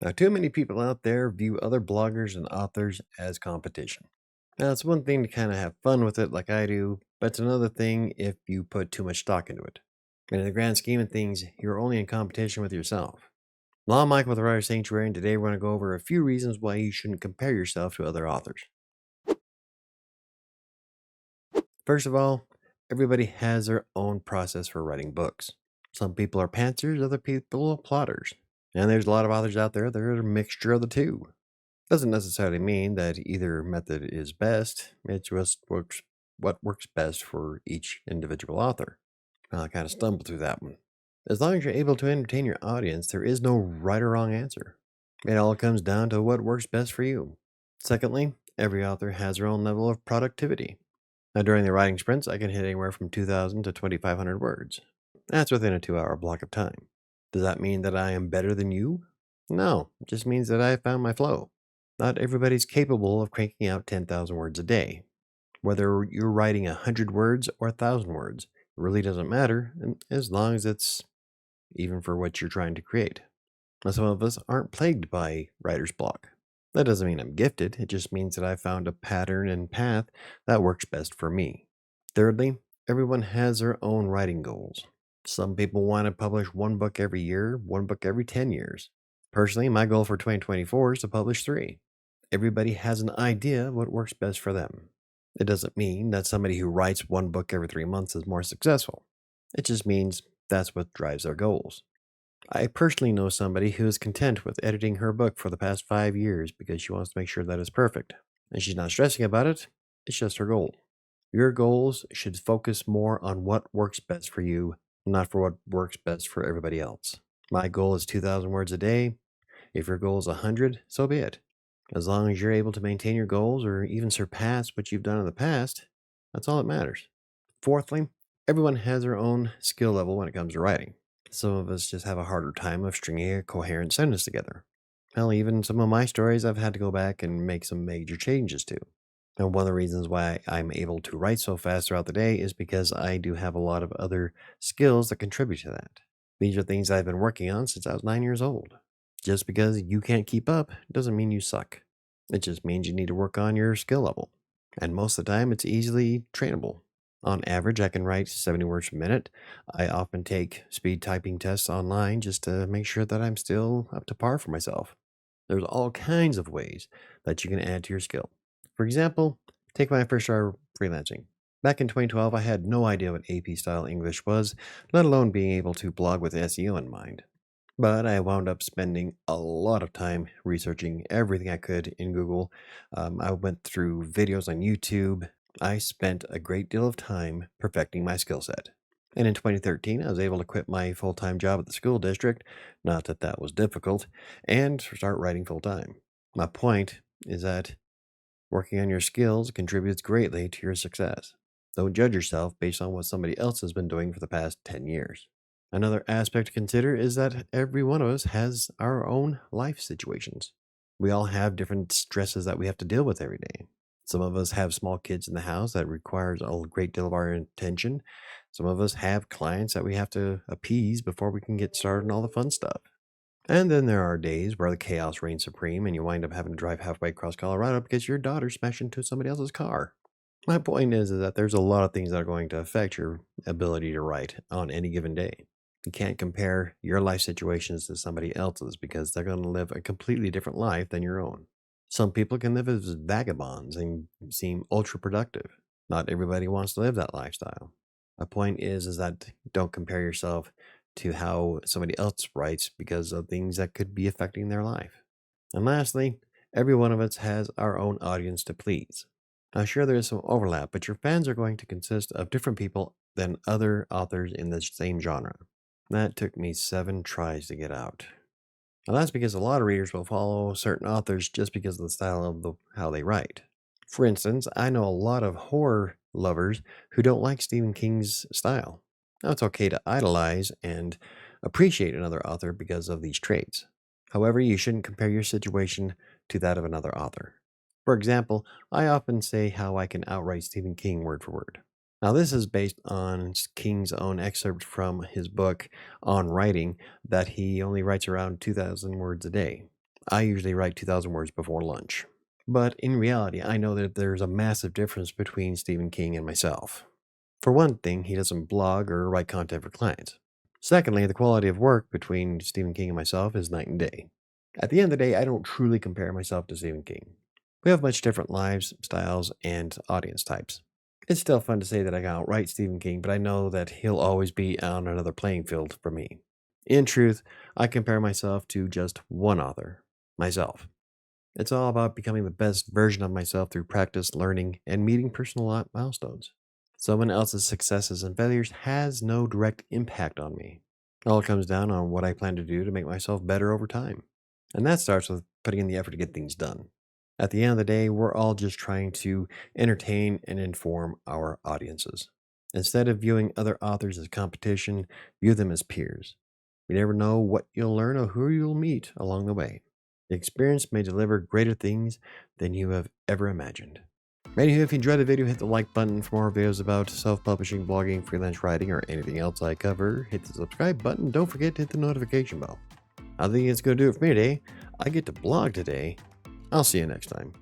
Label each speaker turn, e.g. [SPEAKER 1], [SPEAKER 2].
[SPEAKER 1] Now, too many people out there view other bloggers and authors as competition. Now, it's one thing to kind of have fun with it like I do, but it's another thing if you put too much stock into it. And in the grand scheme of things, you're only in competition with yourself. Well, I'm Mike with the WriterSanctuary, and today we're going to go over a few reasons why you shouldn't compare yourself to other authors. First of all, everybody has their own process for writing books. Some people are pantsers, other people are plotters. And there's a lot of authors out there that are a mixture of the two. Doesn't necessarily mean that either method is best. It just works what works best for each individual author. I kind of stumbled through that one. As long as you're able to entertain your audience, there is no right or wrong answer. It all comes down to what works best for you. Secondly, every author has their own level of productivity. Now, during the writing sprints, I can hit anywhere from 2,000 to 2,500 words. That's within a 2 hour block of time. Does that mean that I am better than you? No, it just means that I have found my flow. Not everybody's capable of cranking out 10,000 words a day. Whether you're writing 100 words or 1,000 words, it really doesn't matter as long as it's even for what you're trying to create. Now, some of us aren't plagued by writer's block. That doesn't mean I'm gifted, it just means that I found a pattern and path that works best for me. Thirdly, everyone has their own writing goals. Some people want to publish one book every year, one book every 10 years. Personally, my goal for 2024 is to publish three. Everybody has an idea of what works best for them. It doesn't mean that somebody who writes one book every 3 months is more successful. It just means that's what drives their goals. I personally know somebody who is content with editing her book for the past 5 years because she wants to make sure that it's perfect. And she's not stressing about it, it's just her goal. Your goals should focus more on what works best for you, not for what works best for everybody else. My goal is 2,000 words a day. If your goal is 100, so be it. As long as you're able to maintain your goals or even surpass what you've done in the past, that's all that matters. Fourthly, everyone has their own skill level when it comes to writing. Some of us just have a harder time of stringing a coherent sentence together. Hell, even some of my stories I've had to go back and make some major changes to. And one of the reasons why I'm able to write so fast throughout the day is because I do have a lot of other skills that contribute to that. These are things I've been working on since I was 9 years old. Just because you can't keep up doesn't mean you suck. It just means you need to work on your skill level. And most of the time, it's easily trainable. On average, I can write 70 words per minute. I often take speed typing tests online just to make sure that I'm still up to par for myself. There's all kinds of ways that you can add to your skill. For example, take my first year freelancing. Back in 2012, I had no idea what AP style English was, let alone being able to blog with SEO in mind. But I wound up spending a lot of time researching everything I could in Google. I went through videos on YouTube. I spent a great deal of time perfecting my skill set. And in 2013, I was able to quit my full time job at the school district, not that that was difficult, and start writing full time. My point is that working on your skills contributes greatly to your success. Don't judge yourself based on what somebody else has been doing for the past 10 years. Another aspect to consider is that every one of us has our own life situations. We all have different stresses that we have to deal with every day. Some of us have small kids in the house that requires a great deal of our attention. Some of us have clients that we have to appease before we can get started on all the fun stuff. And then there are days where the chaos reigns supreme and you wind up having to drive halfway across Colorado because your daughter smashed into somebody else's car. My point is that there's a lot of things that are going to affect your ability to write on any given day. You can't compare your life situations to somebody else's because they're going to live a completely different life than your own. Some people can live as vagabonds and seem ultra productive. Not everybody wants to live that lifestyle. My point is that don't compare yourself to how somebody else writes because of things that could be affecting their life. And lastly, every one of us has our own audience to please. Now, sure, there is some overlap, but your fans are going to consist of different people than other authors in the same genre. That took me 7 tries to get out. Now, that's because a lot of readers will follow certain authors just because of the style of how they write. For instance, I know a lot of horror lovers who don't like Stephen King's style. Now, it's okay to idolize and appreciate another author because of these traits. However, you shouldn't compare your situation to that of another author. For example, I often say how I can outwrite Stephen King word for word. Now, this is based on King's own excerpt from his book on writing that he only writes around 2,000 words a day. I usually write 2,000 words before lunch. But in reality, I know that there's a massive difference between Stephen King and myself. For one thing, he doesn't blog or write content for clients. Secondly, the quality of work between Stephen King and myself is night and day. At the end of the day, I don't truly compare myself to Stephen King. We have much different lives, styles, and audience types. It's still fun to say that I can outright Stephen King, but I know that he'll always be on another playing field for me. In truth, I compare myself to just one author, myself. It's all about becoming the best version of myself through practice, learning, and meeting personal milestones. Someone else's successes and failures has no direct impact on me. It all comes down on what I plan to do to make myself better over time. And that starts with putting in the effort to get things done. At the end of the day, we're all just trying to entertain and inform our audiences. Instead of viewing other authors as competition, view them as peers. You never know what you'll learn or who you'll meet along the way. The experience may deliver greater things than you have ever imagined. Anywho, if you enjoyed the video, hit the like button. For more videos about self-publishing, blogging, freelance writing, or anything else I cover, hit the subscribe button. Don't forget to hit the notification bell. I think it's going to do it for me today. I get to blog today. I'll see you next time.